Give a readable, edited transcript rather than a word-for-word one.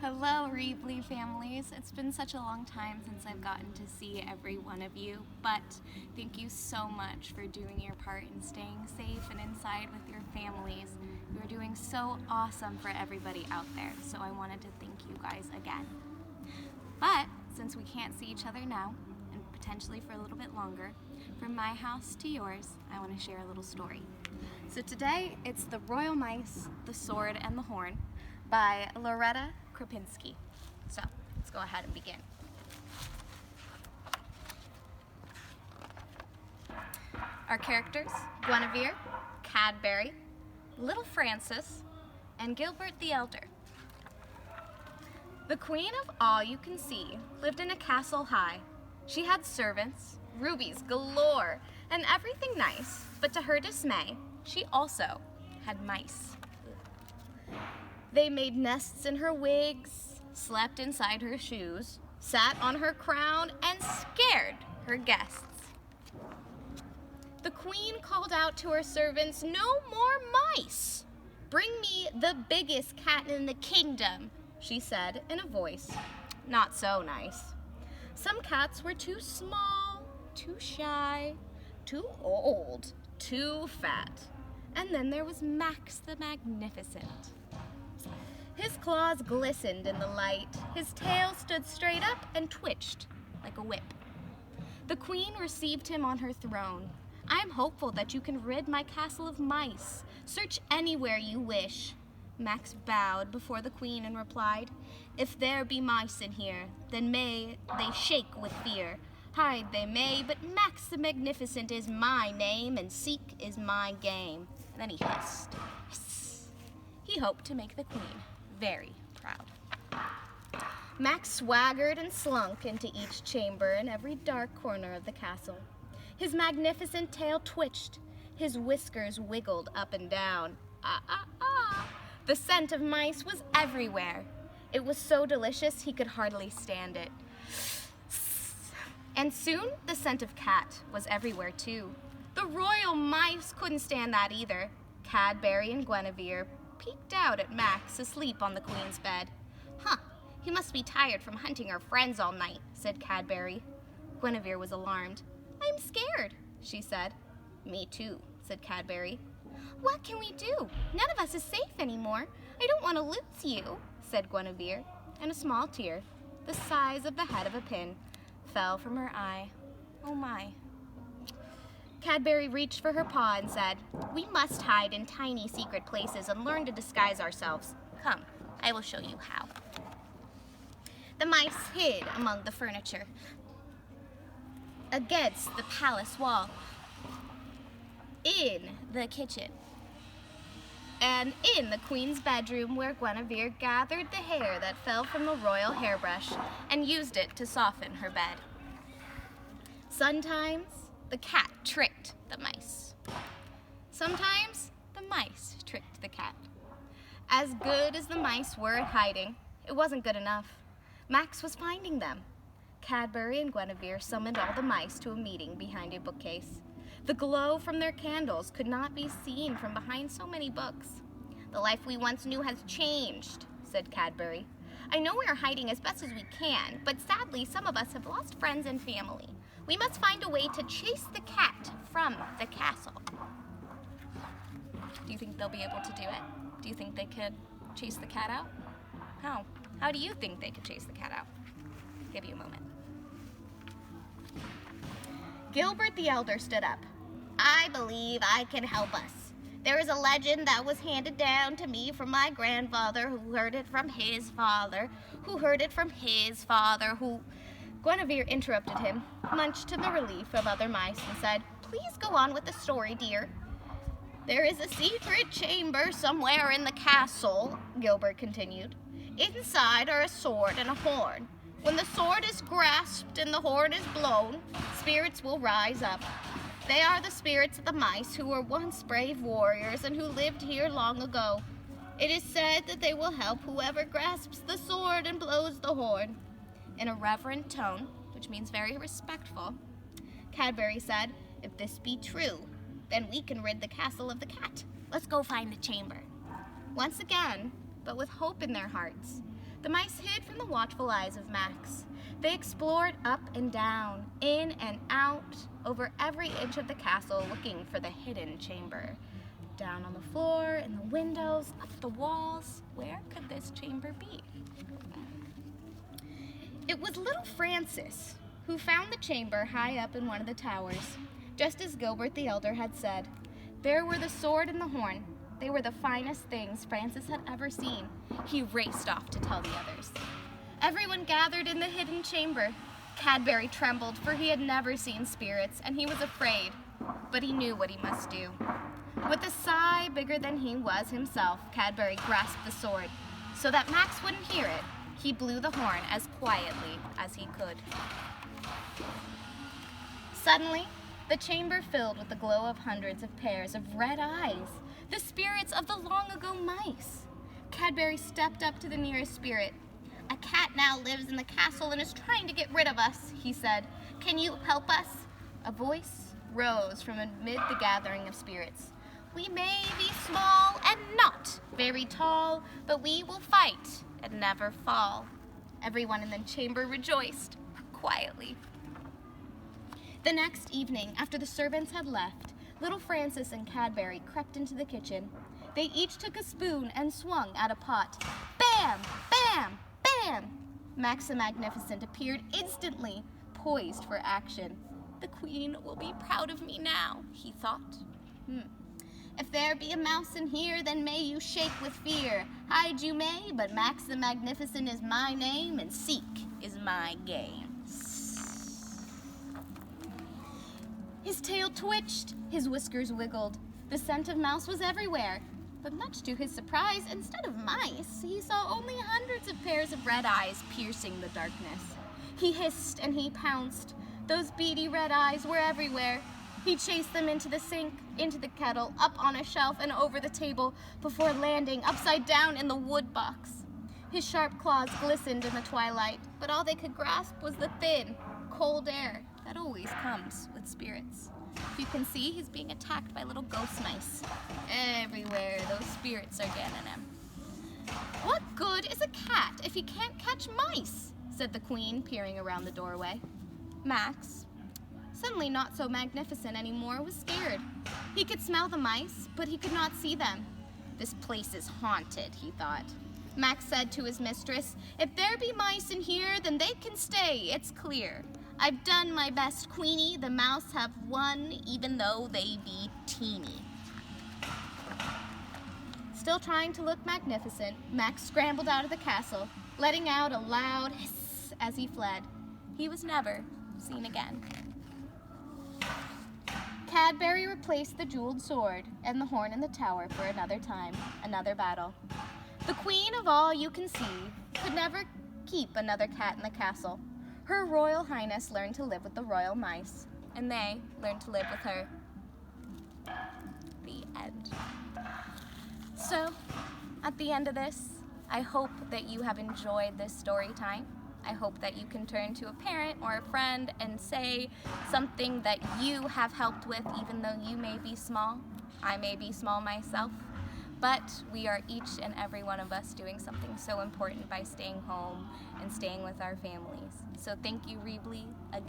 Hello, Reevely families. It's been such a long time since I've gotten to see every one of you, but thank you so much for doing your part in staying safe and inside with your families. You're doing so awesome for everybody out there, so I wanted to thank you guys again. But since we can't see each other now, and potentially for a little bit longer, from my house to yours, I want to share a little story. So today, it's The Royal Mice, the Sword, and the Horn by Loretta Krupinski. So let's go ahead and begin. Our characters: Guinevere, Cadbury, Little Francis, and Gilbert the Elder. The queen of all you can see lived in a castle high. She had servants, rubies galore, and everything nice, but to her dismay, she also had mice. They made nests in her wigs, slept inside her shoes, sat on her crown, and scared her guests. The queen called out to her servants, "No more mice! Bring me the biggest cat in the kingdom," she said in a voice not so nice. Some cats were too small, too shy, too old, too fat. And then there was Max the Magnificent. His claws glistened in the light. His tail stood straight up and twitched like a whip. The queen received him on her throne. "I am hopeful that you can rid my castle of mice. Search anywhere you wish." Max bowed before the queen and replied, "If there be mice in here, then may they shake with fear. Hide they may, but Max the Magnificent is my name, and seek is my game." And then he hissed. Hiss. He hoped to make the queen very proud. Max swaggered and slunk into each chamber in every dark corner of the castle. His magnificent tail twitched. His whiskers wiggled up and down. Ah, ah, ah. The scent of mice was everywhere. It was so delicious he could hardly stand it. And soon the scent of cat was everywhere too. The royal mice couldn't stand that either. Cadbury and Guinevere peeked out at Max asleep on the queen's bed. "Huh, he must be tired from hunting our friends all night," said Cadbury. Guinevere was alarmed. "I'm scared," she said. "Me too," said Cadbury. "What can we do? None of us is safe anymore. I don't want to lose you," said Guinevere, and a small tear, the size of the head of a pin, fell from her eye. Oh my. Cadbury reached for her paw and said, "We must hide in tiny secret places and learn to disguise ourselves. Come, I will show you how." The mice hid among the furniture, against the palace wall, in the kitchen, and in the queen's bedroom, where Guinevere gathered the hair that fell from the royal hairbrush and used it to soften her bed. Sometimes the cat tricked the mice. Sometimes the mice tricked the cat. As good as the mice were at hiding, it wasn't good enough. Max was finding them. Cadbury and Guinevere summoned all the mice to a meeting behind a bookcase. The glow from their candles could not be seen from behind so many books. "The life we once knew has changed," said Cadbury. "I know we are hiding as best as we can, but sadly some of us have lost friends and family. We must find a way to chase the cat from the castle." Do you think they'll be able to do it? Do you think they could chase the cat out? How? How do you think they could chase the cat out? I'll give you a moment. Gilbert the Elder stood up. "I believe I can help us. There is a legend that was handed down to me from my grandfather, who heard it from his father, who heard it from his father, who—" Guinevere interrupted him, much to the relief of other mice, and said, "Please go on with the story, dear." "There is a secret chamber somewhere in the castle," Gilbert continued. "Inside are a sword and a horn. When the sword is grasped and the horn is blown, spirits will rise up. They are the spirits of the mice who were once brave warriors and who lived here long ago. It is said that they will help whoever grasps the sword and blows the horn." In a reverent tone, which means very respectful, Cadbury said, "If this be true, then we can rid the castle of the cat. Let's go find the chamber." Once again, but with hope in their hearts, The mice hid from the watchful eyes of Max. They explored up and down, in and out, over every inch of the castle looking for the hidden chamber. Down on the floor, in the windows, up the walls. Where could this chamber be? It was little Francis who found the chamber high up in one of the towers. Just as Gilbert the Elder had said, there were the sword and the horn. They were the finest things Francis had ever seen. He raced off to tell the others. Everyone gathered in the hidden chamber. Cadbury trembled, for he had never seen spirits, and he was afraid, but he knew what he must do. With a sigh bigger than he was himself, Cadbury grasped the sword. So that Max wouldn't hear it, he blew the horn as quietly as he could. Suddenly, the chamber filled with the glow of hundreds of pairs of red eyes, the spirits of the long-ago mice. Cadbury stepped up to the nearest spirit. A cat now lives in the castle and is trying to get rid of us, he said. Can you help us? A voice rose from amid the gathering of spirits. We may be small and not very tall, but we will fight and never fall. Everyone in the chamber rejoiced quietly. The next evening, after the servants had left, little Francis and Cadbury crept into the kitchen. They each took a spoon and swung at a pot. Bam! Bam! Bam! Max the Magnificent appeared instantly, poised for action. The Queen will be proud of me now, he thought. If there be a mouse in here, then may you shake with fear. Hide you may, but Max the Magnificent is my name, and seek is my game. His tail twitched, his whiskers wiggled. The scent of mouse was everywhere. But much to his surprise, instead of mice, he saw only hundreds of pairs of red eyes piercing the darkness. He hissed and he pounced. Those beady red eyes were everywhere. He chased them into the sink, into the kettle, up on a shelf, and over the table, before landing upside down in the wood box. His sharp claws glistened in the twilight, but all they could grasp was the thin, cold air that always comes with spirits. You can see he's being attacked by little ghost mice. Everywhere those spirits are getting him. What good is a cat if he can't catch mice? Said the Queen, peering around the doorway. Max, suddenly not so magnificent anymore, was scared. He could smell the mice, but he could not see them. This place is haunted, he thought. Max said to his mistress, if there be mice in here, then they can stay, it's clear. I've done my best, Queenie. The mouse have won, even though they be teeny. Still trying to look magnificent, Max scrambled out of the castle, letting out a loud hiss as he fled. He was never seen again. Cadbury replaced the jeweled sword and the horn in the tower for another time, another battle. The Queen of all you can see could never keep another cat in the castle. Her Royal Highness learned to live with the royal mice, and they learned to live with her. The end. So, at the end of this, I hope that you have enjoyed this story time. I hope that you can turn to a parent or a friend and say something that you have helped with, even though you may be small. I may be small myself. But we are each and every one of us doing something so important by staying home and staying with our families. So thank you, Reebly, again.